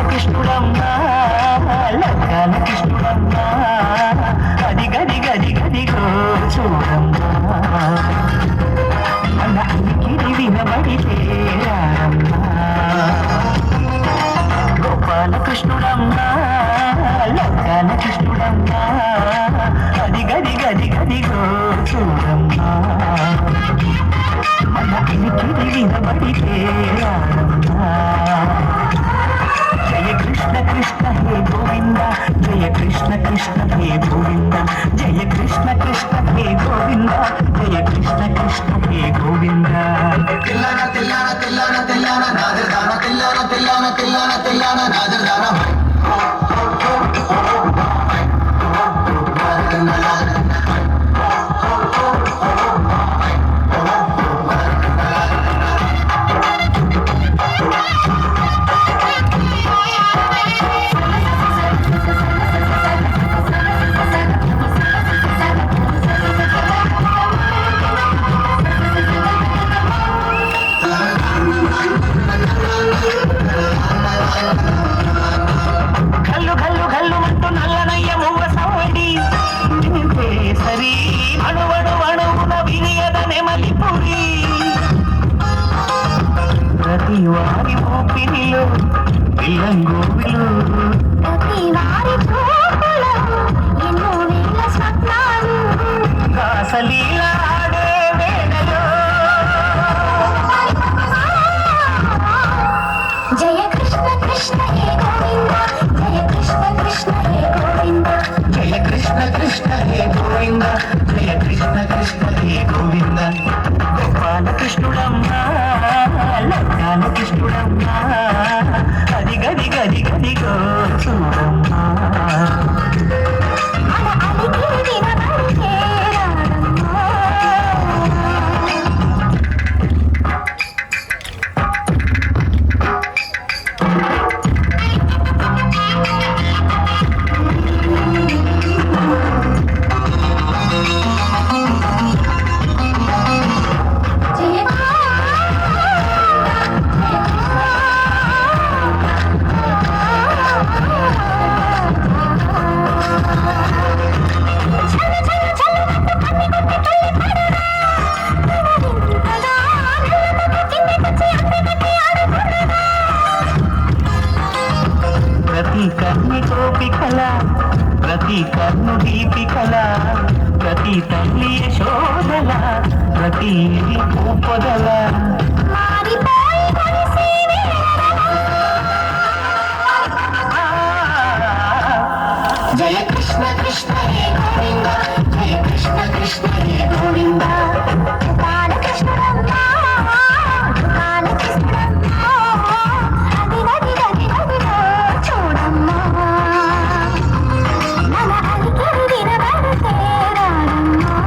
కృష్ణుడమ్మా లగ్గాల కృష్ణుడమ్మా అది గది గది గదిగో చూడమ్మా మన అలికిడి వినబడితే రారమ్మా గోపాల కృష్ణుడమ్మా లగ్గాల కృష్ణుడమ్మా అది గది గది గదిగో చూడమ్మా మన అలికిడి వినబడితే రారమ్మా జయ కృష్ణ కృష్ణ హే గోవింద జయ కృష్ణ కృష్ణ హే గోవింద జయ కృష్ణ కృష్ణ హే గోవింద జయ కృష్ణ కృష్ణ హే గోవింద తిల్లాన తిల్లాన తిల్లాన తిల్లాన నాదర్దాన తిల్లాన తిల్లాన తిల్లాన తిల్లాన నాదర్దాన గల్లు గల్లు గల్లు మంటూ నల్లనయ్య మువ్వ సవడి సరి అణువడు అణువున వినియద నెమలిపురి ప్రతి వారి ఊపిరిలో పిల్లంగోవిలు ప్రతి వారి చూపులో ఎన్నో వేల స్వప్నాలు కాసలీలా ఆడే వేళలో జయ కృష్ణ కృష్ణ హే గోవింద జయ కృష్ణ కృష్ణ హే గోవింద జయ కృష్ణ కృష్ణ హే గోవింద జయ కృష్ణ కృష్ణ హే గోవింద గోపాల కృష్ణుడమ్మా లగ్గాల కృష్ణుడమ్మా అది గది గది గదిగో చూడమ్మా మన అలికిడి వినబడితే రారమ్మా జయ ప్రతి కన్ను గోపికల ప్రతి కన్ను దీపికల ప్రతి తల్లి యశోదల ప్రతి పూపదల మారిపోయి కలిసి జయ కృష్ణ కృష్ణ హే గోవింద జయ కృష్ణ కృష్ణ హే గోవింద బాల కృష్ణుడమ్మా బాల కృష్ణుడమ్మా అది గది గది గదిగో చూడమ్మా మన అలికిడి వినబడితే రారమ్మా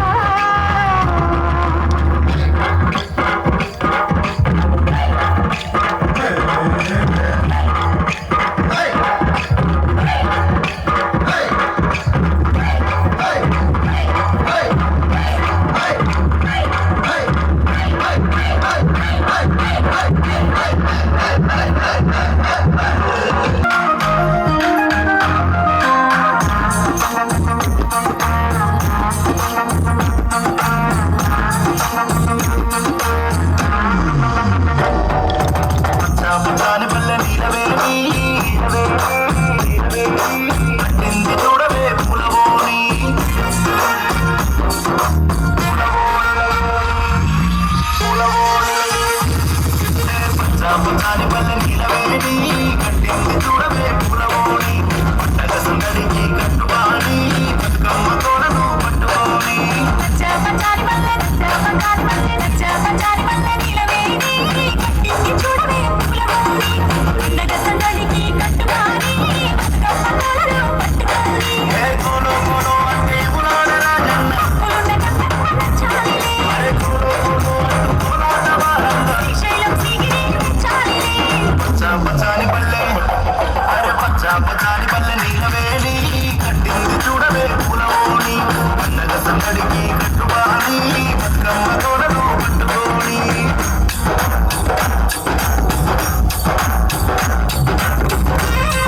చాపదాని పల్లె నీలవేణి పట్టింది చూడవే పులవోని చాపదాని పల్లె నీలవేణి కట్టింది చూడవే పులవోని పట్టక సందడికి కట్టువాణి బతుకమ్మ తోడను పట్టుకోని నచ్చపచారి వల్లే నీలవేణి కట్టింది చూడవే పులగోని ఉండగ సందడికి కట్టువారి బతుకమ్మ తోడను పట్టుకోని ఏ కోలో కోలో అంటే పులాడ రాజన్న పులుండగ నచ్చాలిలే కోలో కోలో అంటూ కోలాట వారంగ శ్రీశైలం సిగిరి నచ్చాలిలే పచ్చాని పల్లె అరే పచ్చాని పల్లె నీలవేణి కట్టింది చూడవే పులవోని పండగ సందడికి కట్టువాణి బతుకమ్మ తోడను పట్టుకోని జయ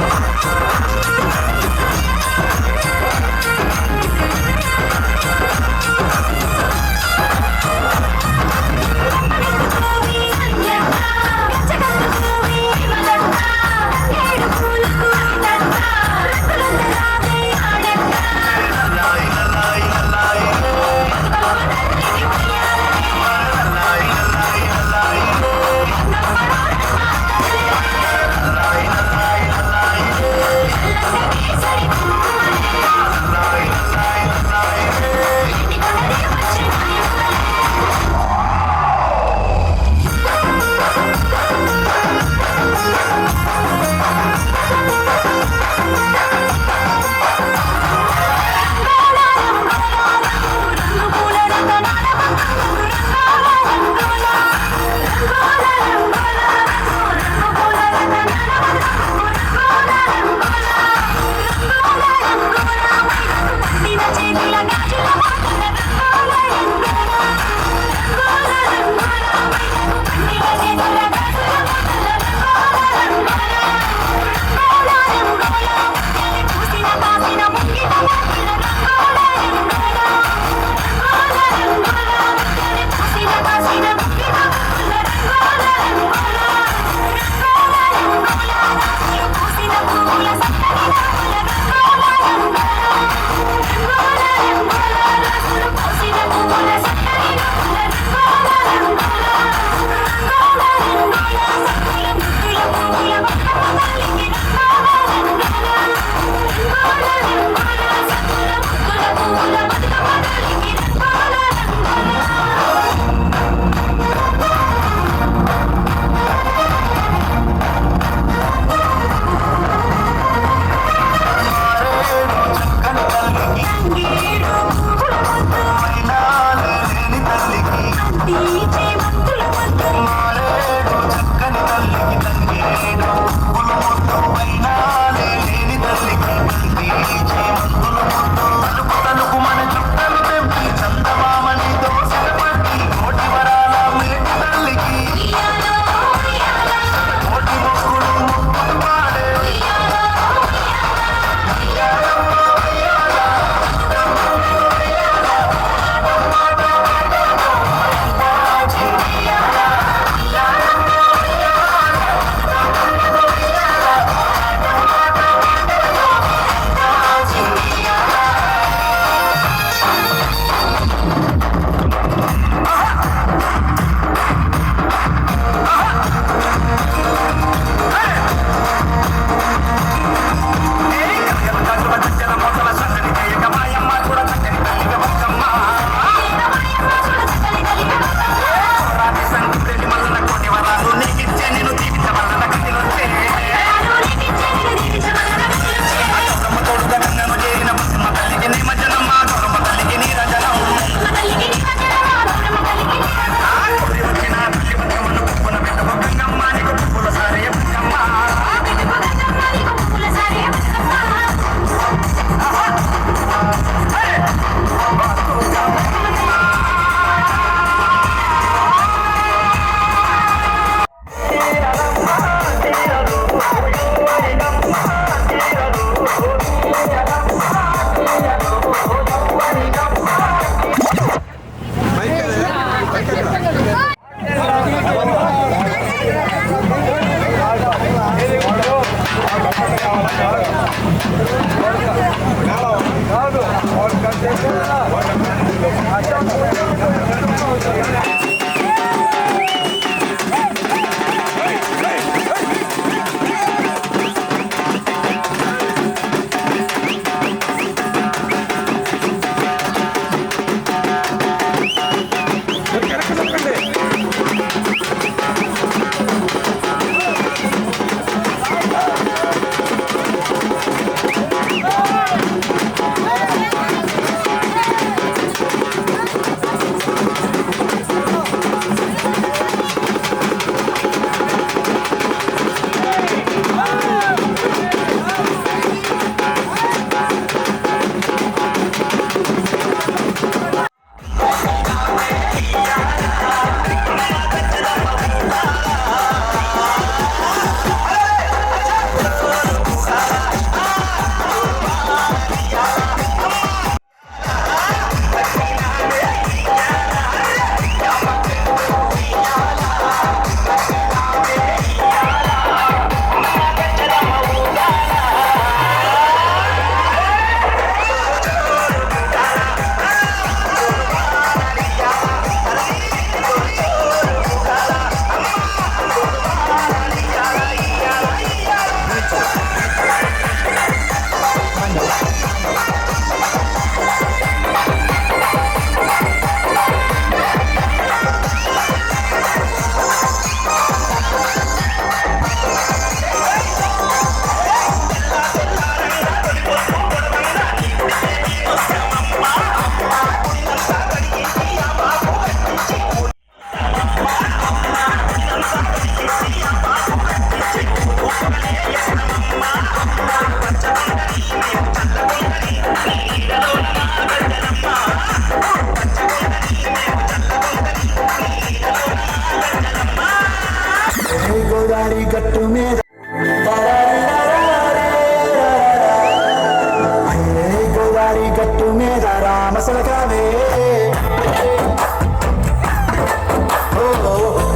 రామసలకావే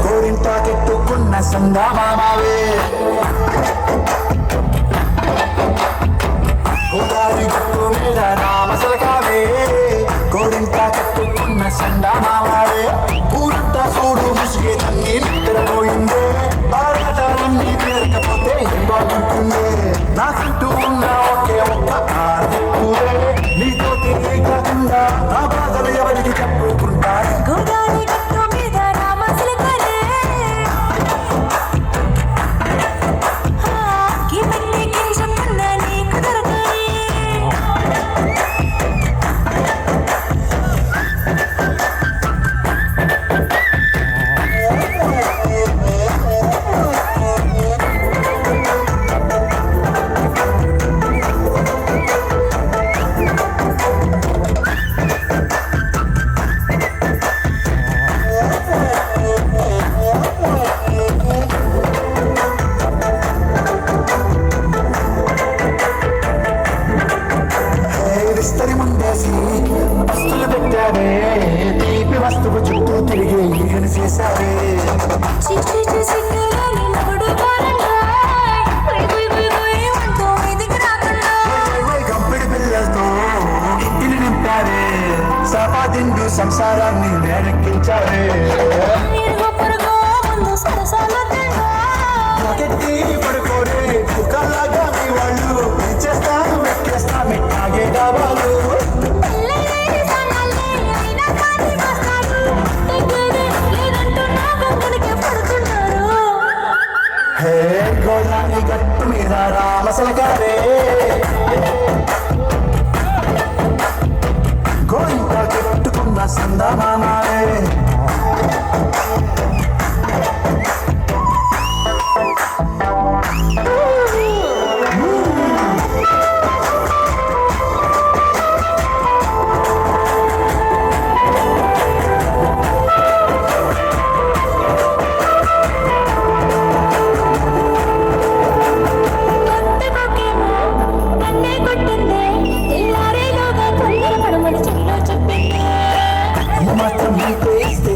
కోరింటాకెట్టుకున్న సందామావే గోదావరి గట్టు మీద రామసలకావే కోరింటాకెట్టుకున్న సందామావే ఊరంతా చూడు ముసిగే తన్ని నిద్రపోయిందే ఆరాటాలన్నీ పేరకపోతే బాగుంటుందే నాకంటూ ఉన్న ఒకే ఒక్క ఆర్దిక్కువే నీతోటి కాకుండా నా బాధలు ఎవరికి చెప్పుకుంటా గోదావరి గట్టు మీద రామచిలకలే కిమన్ని కించమన్న నీకు దొరకని విస్తరి ముందేసి వస్తువులు పెట్టావే తీపి వస్తువు చుట్టూ తిరిగి ఈగను చేశావే చిచి చిసికలని నడు బారంగా పోయి అంటూ మీదికి రాకుండా గంపిడి పిల్లలతో ఇంటిని నింపావే సపాదిండు సంసారాన్ని నేరెక్కించావే ఇరుగు పొరుగు ముందు సరసాలొద్దంగా నాకెత్తి పడుకోరే కుక్కలాగా మీ వాళ్ళు ఇచ్చేస్తాను వెక్కేస్తా మిట్టాగే కావాలి పెళ్ళైన సన్నాలే అయినా కానీ వస్తాడు తగ్గేదే లేదంటూ నా గంగనికే పడుతున్నారు హే గోదావరి గట్టు మీద రామసలకారే గోయింట చెట్టుకున్న సందమామారే కొట్టబోకేమో నన్నే కొట్టిందే తెల్లారేలోగా తొందర పడమని చెల్లో చెప్పింది ఈ మాత్రం నీకు ఇస్తే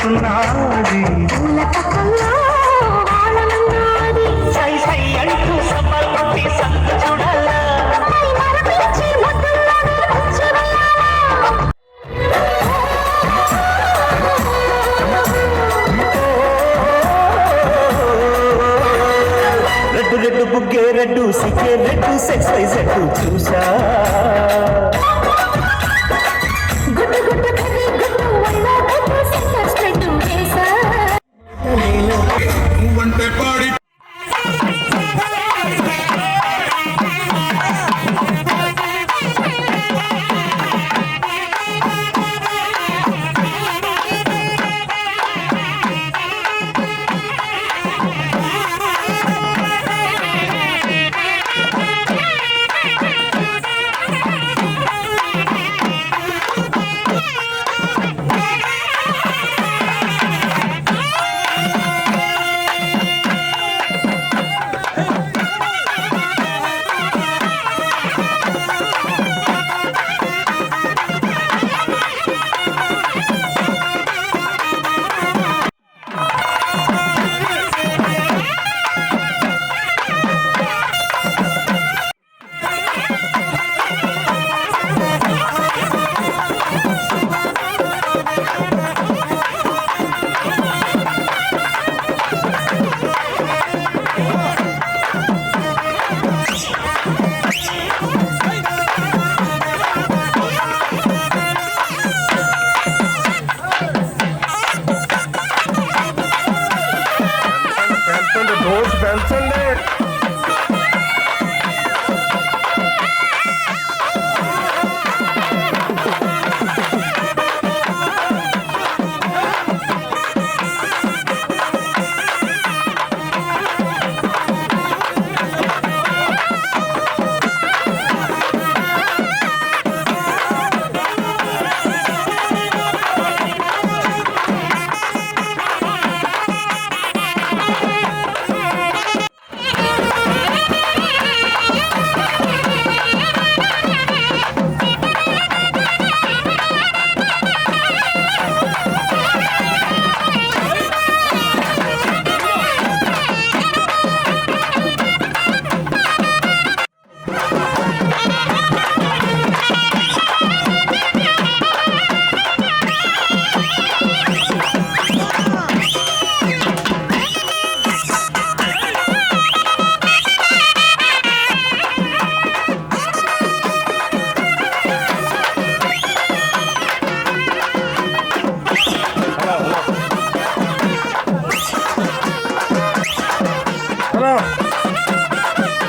వస్తున్నది పూల పక్కల్లో వానమన్నాది సై సై అంటూ సమ్మర్ కొట్టి సంత చూడాలా మై మరపించి ముద్దుల్లోనే వచ్చి వెళ్ళాలా రెడ్డు రెడ్డు బుగ్గే రెడ్డు సిక్కే రెడ్డు సెక్స్ వై జెడ్డు చూసా గుడ్డు గుడ్డు కర్రీ గుడ్డు వల్ల గుడ్డు సెంటర్ స్ప్రెడ్ వేసా నువ్వంటే పాడి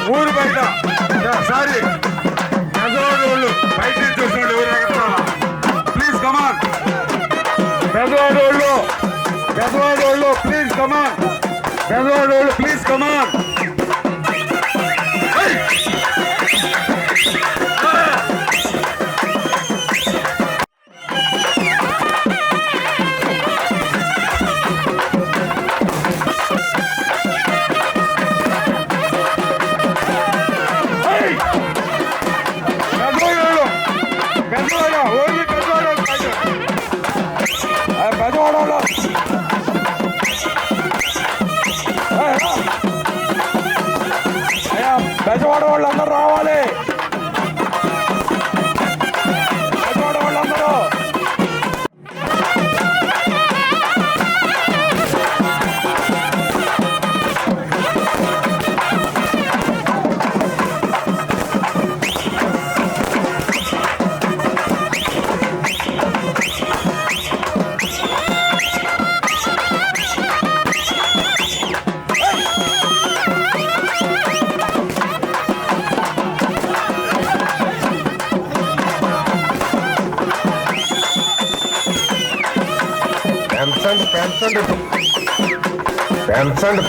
ఊరు బయట సారీ పెద్దవాడు బయట చూసినోళ్ళు ఎవరు ఎగతారా ప్లీజ్ కమాన్ పెద్దవాడు ప్లీజ్ కమాన్ పెద్దవాడు ప్లీజ్ కమాన్ బెజవాడ వాళ్ళందరూ రావాలి బెజవాడ వాళ్ళందరూ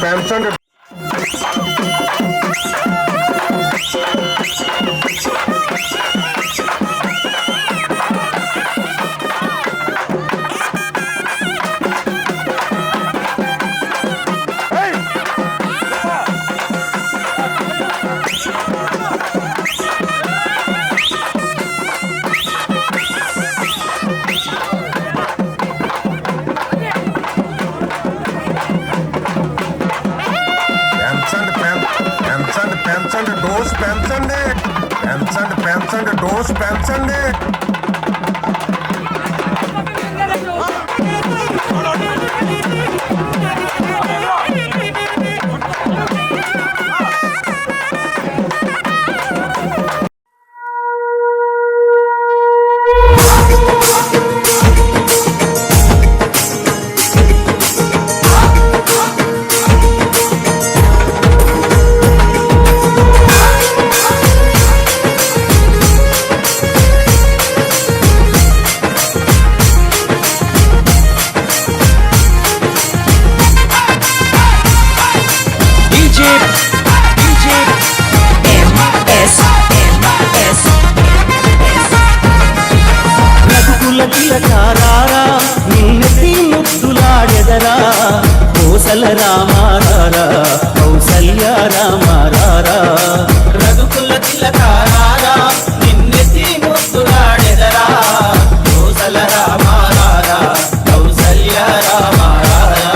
పెంచండి పెంచండి, డోస్ పెంచండి. తిలకారారా నిన్నెత్తి ముద్దులాడెదరా కోసల రామారారా కౌసల్య రామారారా రఘుకుల తిలకారారా నిన్నెత్తి ముద్దులాడెదరా కోసల రామారారా కౌసల్య రామారారా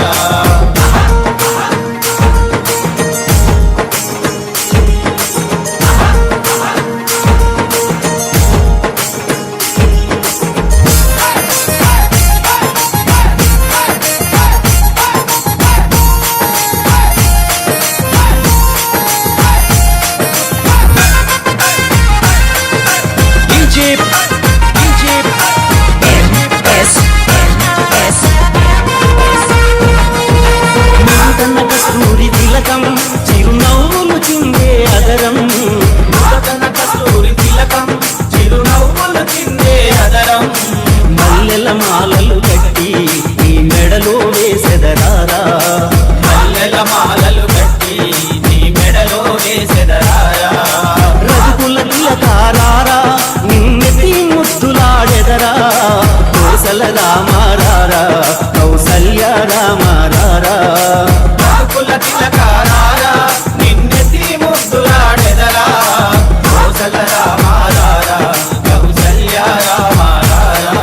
కస్తూరి తిలకం చిరునవ్వులు చిందే అదరం నూతన కస్తూరి తిలకం చిరునవ్వులు చిందే అదరం మల్లెల మాలలు కట్టి నీ మెడలో వేసెదరారా మల్లెల మాలలు కట్టి నీ మెడలో వేసెదరారా రఘుకుల తిలకారారా నిన్నెత్తి ముద్దులాడెదరా కోసల రామారారా కౌసల్య రామారారా తిలకారారా నిన్నెత్తి ముద్దులాడెదరా కోసల రామారారా కౌసల్య రామారారా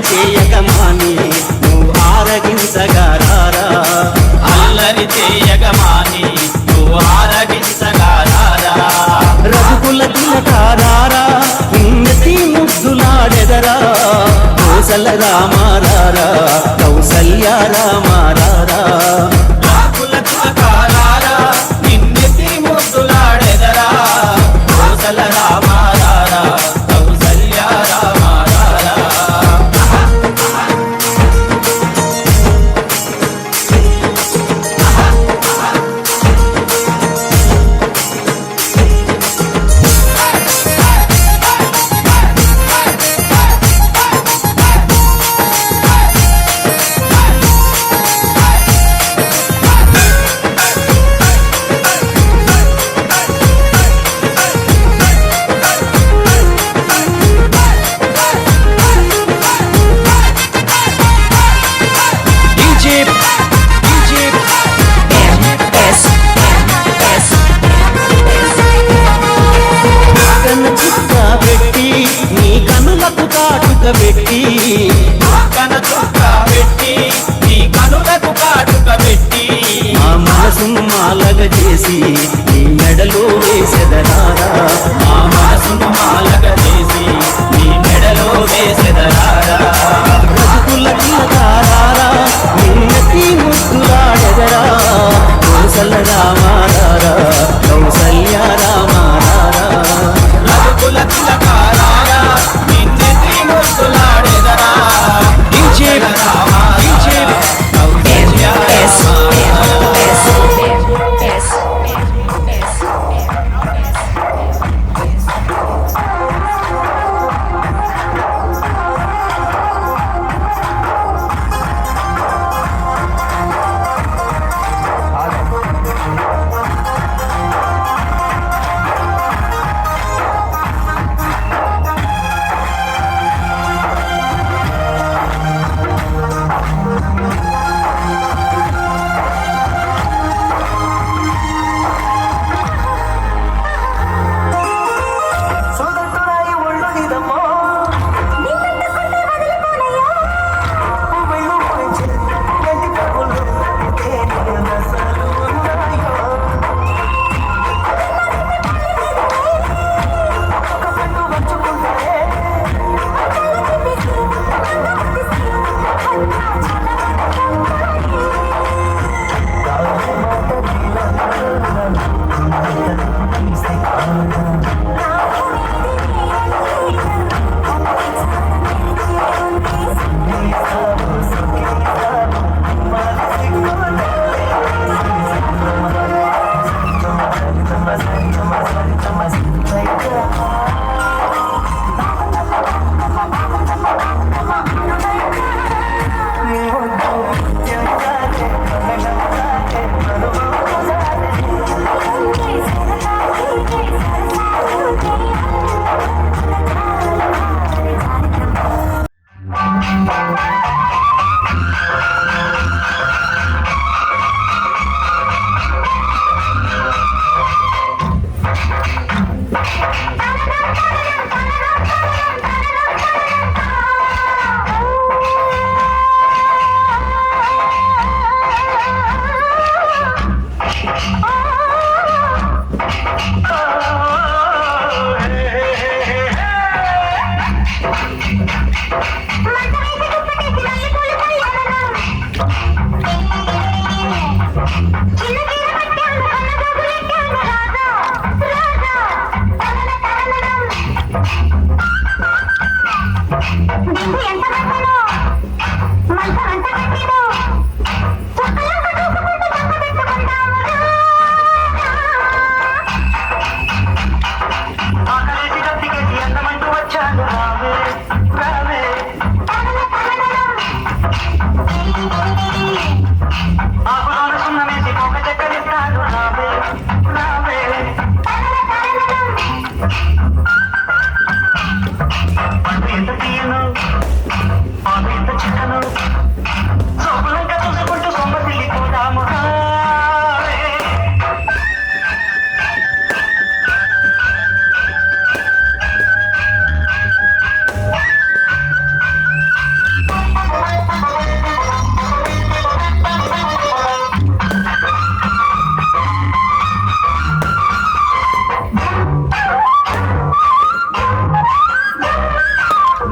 చేయగమాని నువ్వు ఆరగించగారారా అల్లరి చేయగమాని నువ్వు ఆరగించగారారా రఘుకుల తిలకారారా నిన్నెత్తి ముద్దులాడెదరా కోసల రామారారా కౌసల్య రామారారా రఘుకుల తిలకారారా నిన్నెత్తి ముద్దులాడెదరా కోసల రామారారా కౌసల్య రామారారా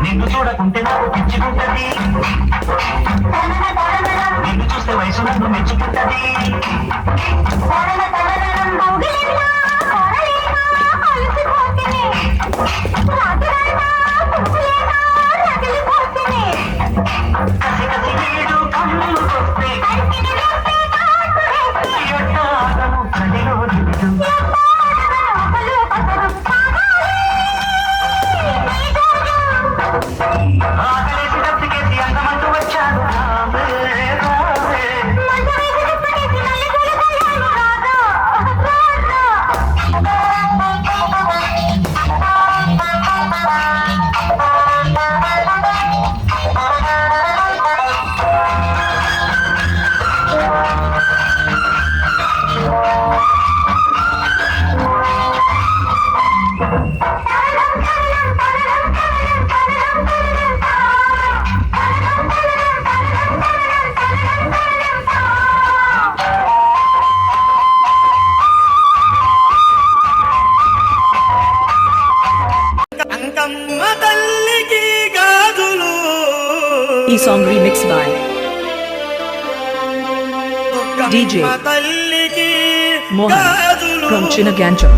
నిన్ను చూడకుంటే నాకు పిచ్చుకుంటది, నిన్ను చూస్తే వయసు నన్ను మెచ్చుకుంటది. కసి కసి నీడు కన్నులు కొస్తే ఎట్టాగను కదిలో నిండు. ఆకలేసి దప్పికేసి అందమంటూ వచ్చాడు రావే రావే. ఈ song remix by DJ Mohan from Chinagancham.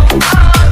Come on.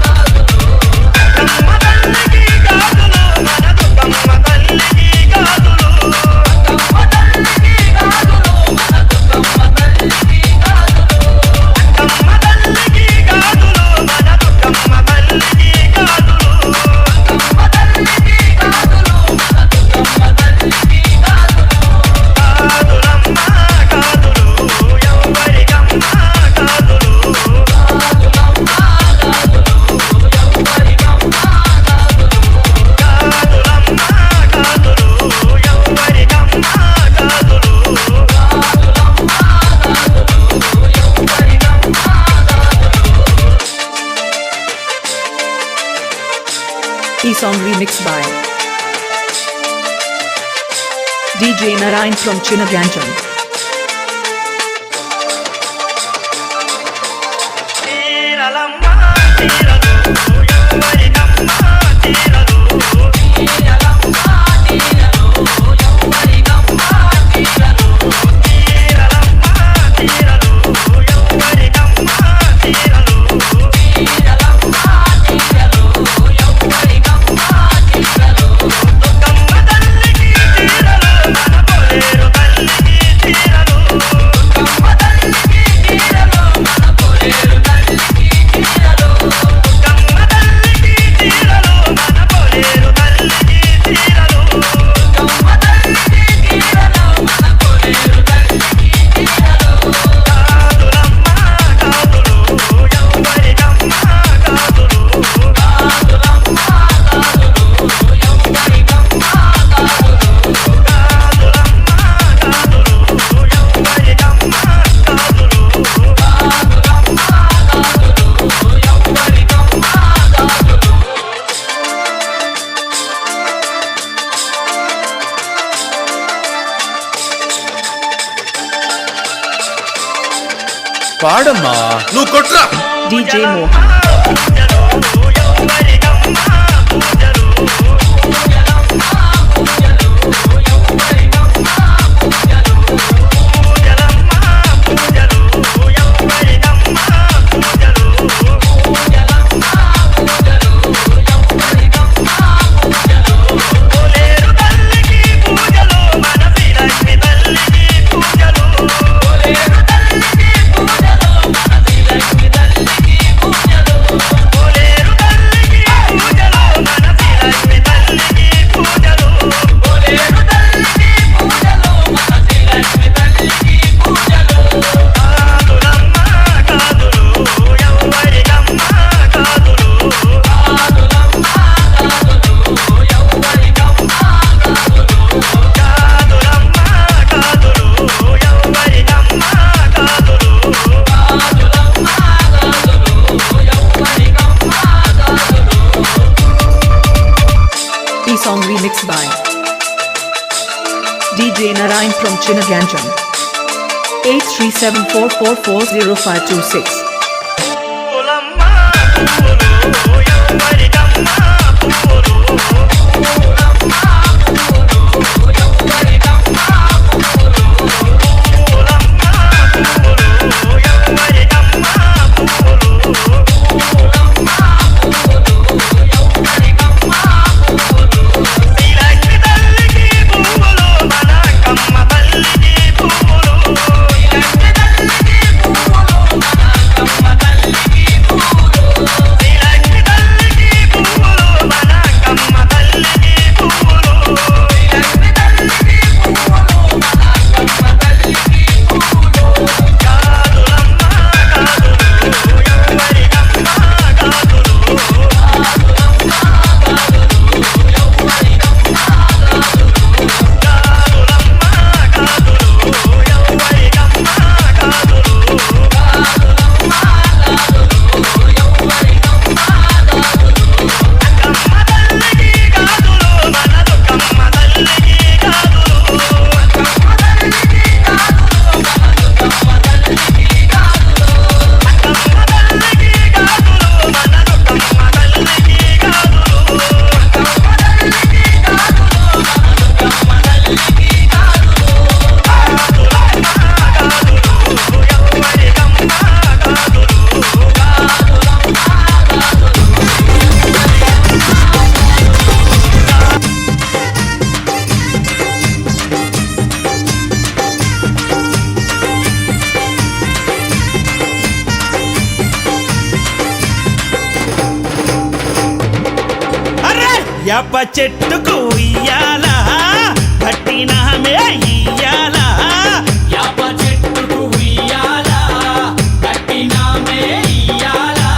ఈ song remixed by DJ Narayan from Chinaganjam. పాడమ్మా నువ్వు కొట్రా DJ Mohan. Song remixed by DJ Narayan from Chinaganjam. 8374440526. యాప చెట్టుకు ఇయ్యాలా పట్టినామే ఇయ్యాలా యాప చెట్టుకు ఇయ్యాలా పట్టినామే ఇయ్యాలా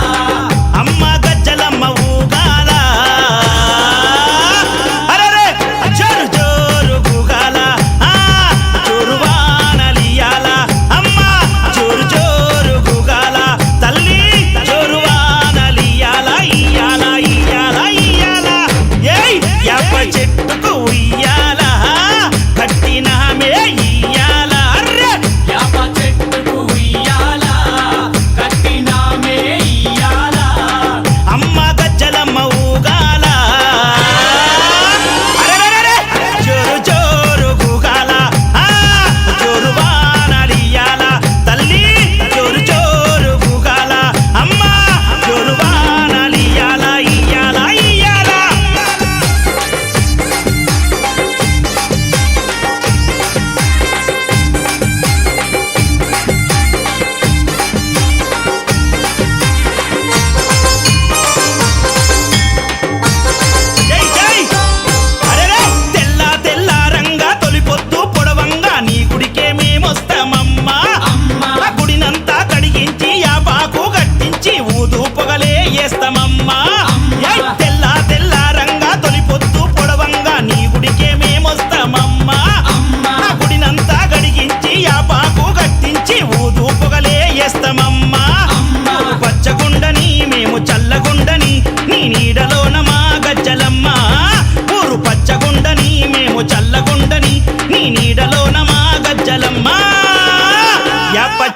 అమ్మ గజ్జలమ్మ ఊగాల అరే జోరు జోరు గుగాల జోరు వానలియాల అమ్మ జోరు జోరు గుగాల తల్లి జోరు వానలియాల ఇయ్యాల ఇయ్యాల ఇయ్యాల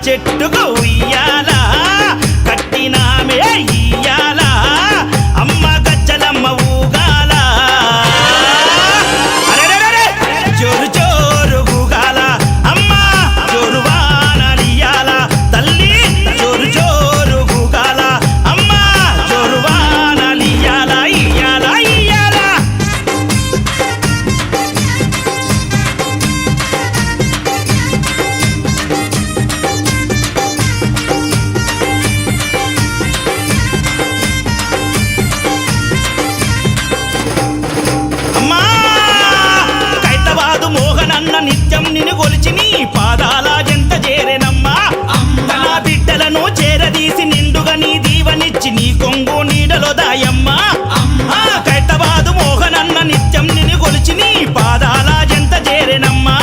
చెట్టుకు ఉయ్యాలా కట్టినామే ఇయ్యాలా అమ్మ గజ్జలమ్మ ఊగాల అరెరెరెరె జోరు జోరు ఊగాల అమ్మ జోరు వానలియాల తల్లి జోరు జోరు ఊగాల అమ్మ జోరు వానలియాల ఇయ్యాల ఇయ్యాల అమ్మా కైతవాదు మోహనన్న నిత్యం నిన్ను కొలిచి నీ పాదాల జంత చేరెనమ్మా తన బిడ్డలను చేరదీసి నిండుగా నీ దీవనిచ్చి నీ కొంగు నీడలో దాయమ్మా కైతవాదు మోహనన్న నిత్యం నిన్ను కొలిచి నీ పాదాల జంత చేరెనమ్మా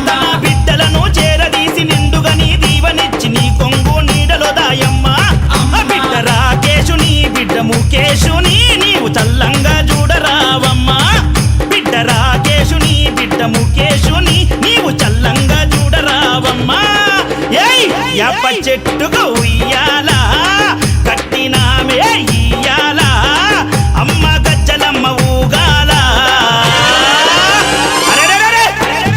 తన బిడ్డలను చేరదీసి నిండుగా నీ దీవనిచ్చి నీ కొంగు నీడలో దాయమ్మా బిడ్డ రాకేశుని బిడ్డ ముఖేశుని నీవు చల్లంగా చూడరావమ్మా బిడ్డ రాకేశుని బిడ్డ ముఖేశుని నీవు చల్లంగా చూడరావమ్మా ఏయ్ యాప చెట్టుకు ఉయ్యాలా కట్టినామే ఇయ్యాలా అమ్మ గజ్జలమ్మ ఊగాల అరెరెరెరె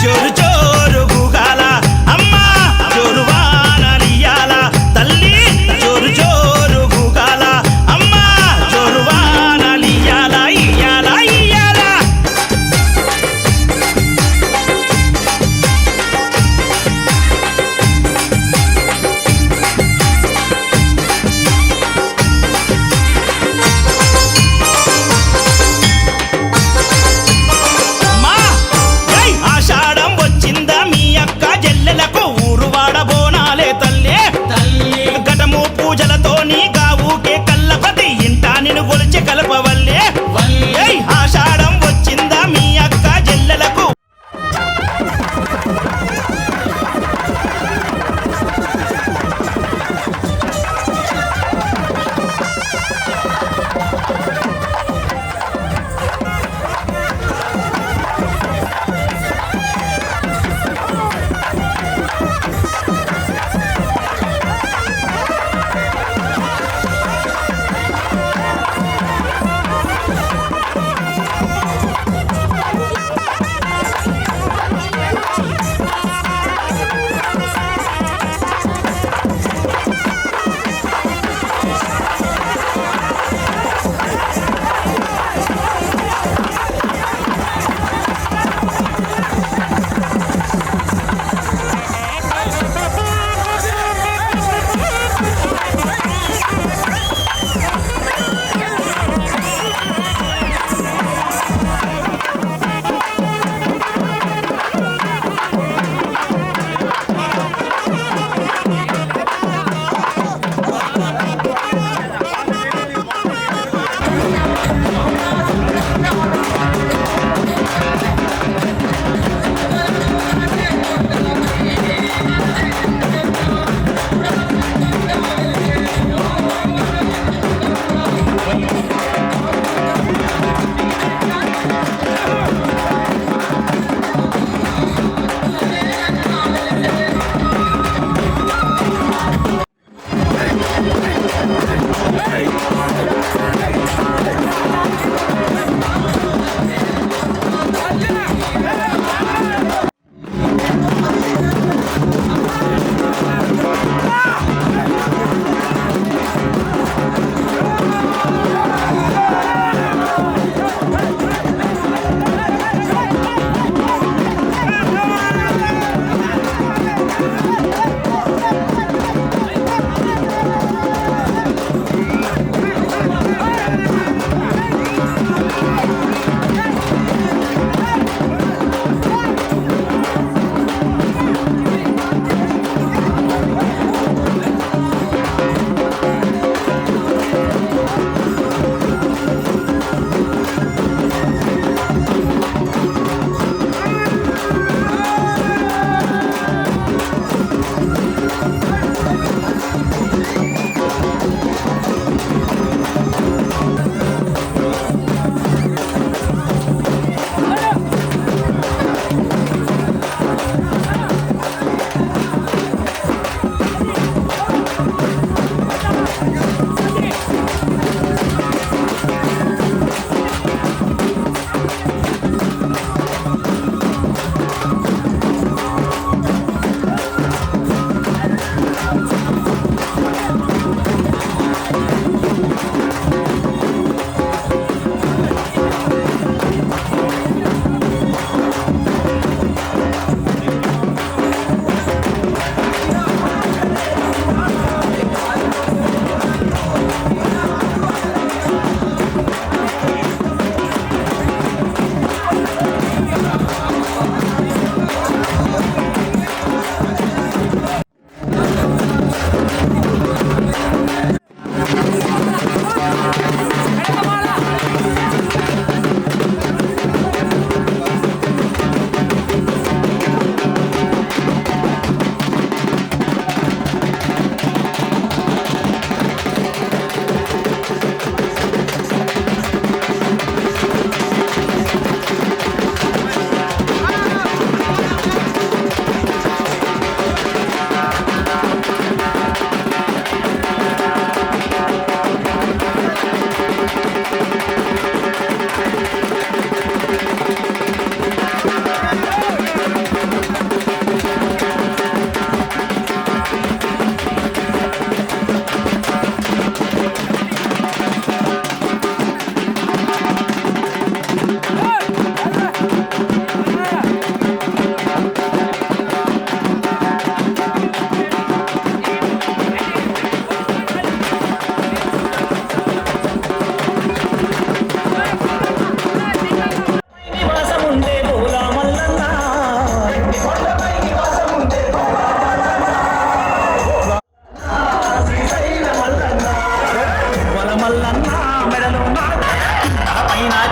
జోరు జోరు ఊగాల అమ్మ జోరు వానలియాల తల్లి జోరు జోరు ఊగాల అమ్మ జోరు వానలియాల ఇయ్యాల ఇయ్యాల అమ్మా ఏయ్ ఆషాఢం వచ్చిందా మీ అక్క జల్లెలకు ఊరు వాడబోనాలే తల్లి ఘటము పూజలతో నీ గావుకే కల్లపతి ఇంట నిన్ను గొలిచి కలపవల్లే ఏయ్ ఆషాఢం వచ్చిందా మీ అక్క జల్లెలకు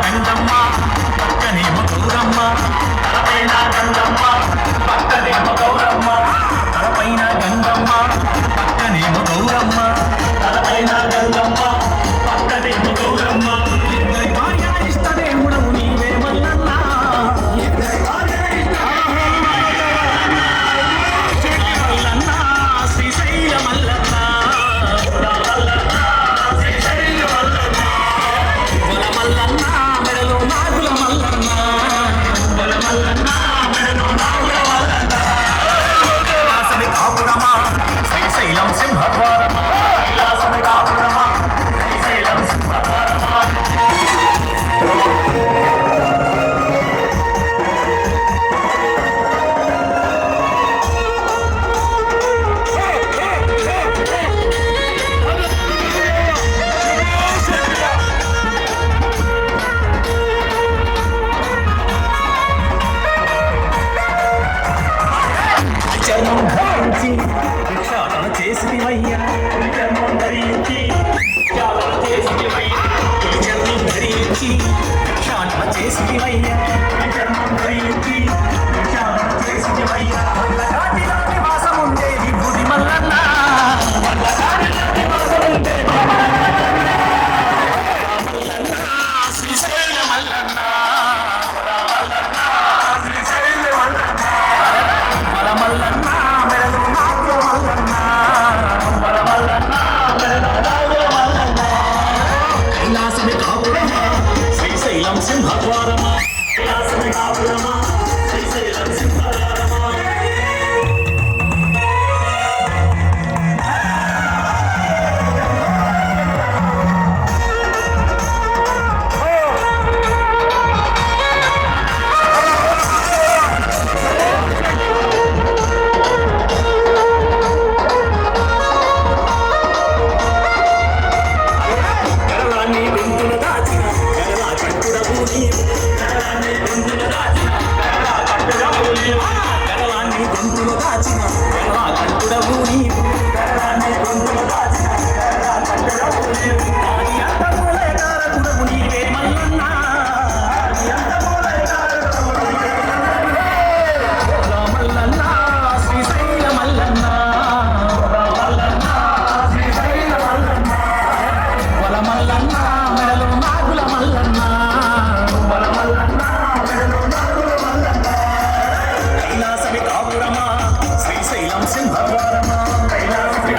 గంగమ్మ పక్కనేమో గౌరమ్మ తలపైన గంగమ్మ పక్కనేమో గౌరమ్మ తలపైన గంగమ్మ పక్కనేమో గౌరమ్మ తలపైన గంగమ్మ పక్కనేమో గౌరమ్మ ఇద్దరి భార్య ఇష్ట దేవుడవు నీవే మల్లన్న ఇద్దరి భార్య ఇష్ట మల్లన్న శ్రీశైల మల్లన్న మల్లన్న శ్రీశైల మల్లన్న వల మల్లన్న మెడలో నాగుల మల్లన్న వల మల్లన్న మెడలో నాగుల మల్లన్న కైలాసమి కాపురమా శ్రీశైలం సింహద్వారమా కైలాసమి కాపురమా శ్రీశైలం సింహద్వారమా చర్మం ధరించి భిక్షాటన చేసివయ్యా చర్మం ధరించి భిక్షాటన చేసివయ్యా చర్మం ధరించి భిక్షాటన చేసివయ్యా చర్మం ధరించి భిక్షాటన చేసివయ్యా వల్లకాటిలో నివాసం ఉండేది బుడి మల్లన్న వల్లకాటిలో నివాసం ఉండేది మల్లన్న శ్రీశైల మల్లన్న మల్లన్న శ్రీశైల మల్లన్న వల మల్లన్న మెడలో నాగుల మల్లన్న వల మల్లన్న మెడలో నాగుల మల్లన్న కైలాసమి కాపురమా శ్రీశైలం సింహద్వారమా కైలాసమి కాపురమా శ్రీశైలం సింహద్వారమా కరళాన్ని గొంతున దాచిన కరళా కట్టుడవు నీవు కరళాన్ని గొంతున దాచిన కరళా కట్టుడవు నీవు కరళాన్ని గొంతున దాచిన కరళా కట్టుడవు నీవు కరళాన్ని గొంతున దాచిన కరళా కట్టుడవు నీవు ఆది అంతములే కారకుడవు నీవే మల్లన్న ఆది అంతములే కారకుడవు నీవే మల్లన్న మల్లన్న శ్రీశైల మల్లన్న మల్లన్న శ్రీశైల మల్లన్న వల మల్లన్న మెడలో నాగుల మల్లన్న వల మల్లన్న మెడలో నాగుల మల్లన్న కైలాసమి కాపురమా శ్రీశైలం సింహద్వారమా కైలాసమి